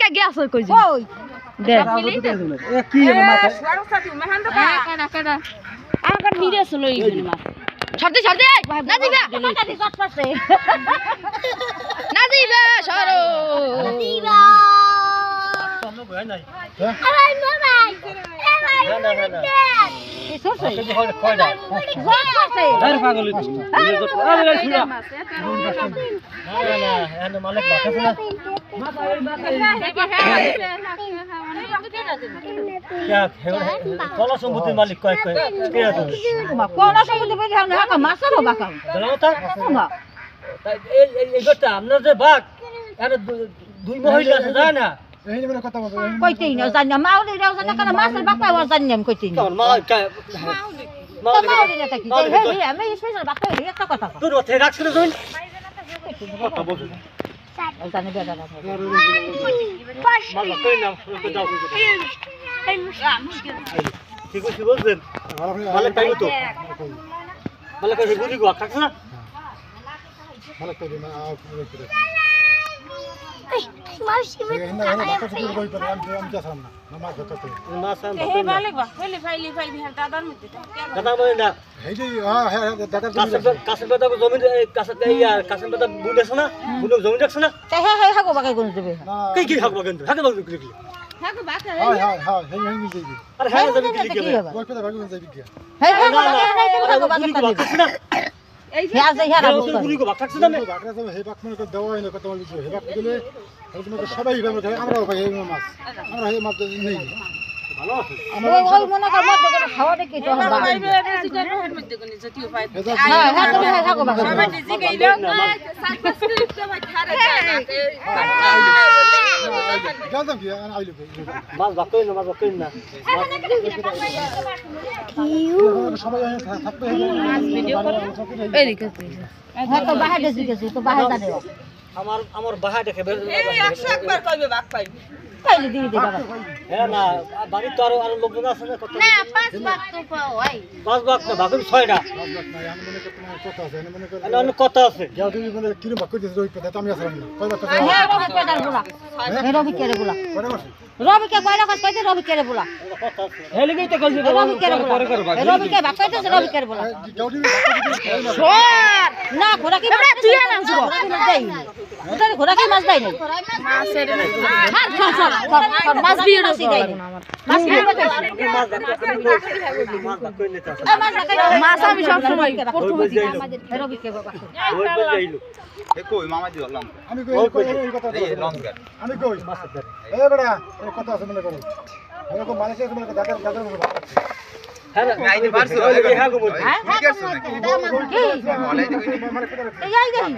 কে গেছ কই কই দে এ কি মাথা আমার ভিডিও চলো এইখানে মাছ ছাড়তে ছাড়তে না দিবা মাথা দি কত পারছে না দিবা সরো দিবা আমরা ভয় নাই আরে মোবাইল না না না এই সরছে কয়টা করছে আরে পাগল তুই আরে শুনা না না এনে মালিক বাকাছে না क्या कला सम्पत्ति मालिक कय कय के তুমি কোন সমুদ্র বের হয় না মাছও বাকা জানো তা এই কথা আপনার যে বাঘ এর দুই মহিলা আছে যায় না এই নিয়ে কথা বলবো কইতেই না জানি না মাউলি রাও জানি না মাছের বাকা ওর জানি না কইতেই না তোর মা মাউলি না থাকি হে আমি স্পেশাল বাকা হই একটা কথা তোর ওতে রাখছিস তুই কথা বল জানি বেটা না মালা কই না যাও ঠিক আছে বলছেন মালা তাই তো মালা কই গুলি গো খাছ না মালা কই না মাছি দাদা বলেন না কাছের বেটা জমি কাছের কাছের বেটা বুন আছে না বুন জমি রাখছ না হ্যাঁ হাগো বাকা কোন দেবে কি হাগবা কিন্তু হাগবা কি হাগো বাকা আরে হ্যাঁ যাবি কি হে হাগো বাকা না এই হ্যাঁ যাই হ্যাঁ গুলি গো থাকছ না বাকরা যাবে হে বাক মানে দেওয়া হয় না কত বলি হে বাক দিলে এরকম সবাই ভাবে আমরাও ভাই এই মাছ আমরা এই মাছ নেই ভালো আছে ওই মনে কর মধ্যে করে খাওয়া দেখি তো হবা হ্যাঁ হ্যাঁ তুমি হাগো বাকা জানতাম কি আইলো মাছ বাকই না সবাই থাকতে এই দিকে হ্যাঁ তো বাহার গেছি তো বাহার জানে আমার বাহা দেখে এই 100 একবার কইবে বাক পাইবে পাইলে দিয়ে দে বাবা হ্যাঁ না বাড়ি তো আরো লোকজন আছে না কত না 5 ভাগ তো পাওয়াই 5 ভাগ না বাকি 6টা অন্য কথা আছে যাও তুমি মানে কিরম বাক করে রই কথা আমি আসলাম না কই বাক হ্যাঁ রবি পেটার বলা রবি কেরে বলা রবি কে কয়লা কাজ কইতে রবি কেরে বলা কথা আছে এই লাগেই তো কইছি রবি কেরে বলা রবি কে বাক কইতে রবি কেরে বলা যাও তুমি সর না ঘোড়া কি মাছ তুই না আনছো দেই ওটা ঘোড়া কি মাছ দেই নাই মাছের হ্যাঁ মাছ বিয়ে না দেই মাছ বিয়ে না দেই মাছ ভাগ করে নিতে আছে মাছ আমি সব সময় প্রথমে দিই আমাদের রবি কে বাবা ওই বলে আইলো কই মামা দি হলাম আমি কই এই কথা এই লঙ্কা আমি কই এ বড়া এই কথা আছে মনে করো এরকম মানুষের মনে করো দাদা দাদা হ্যাঁ না আইতে পারছো হ্যাঁ গো বলছি হ্যাঁ ঠিক আছে নাকি কি বলাই দেখি এই আই দেই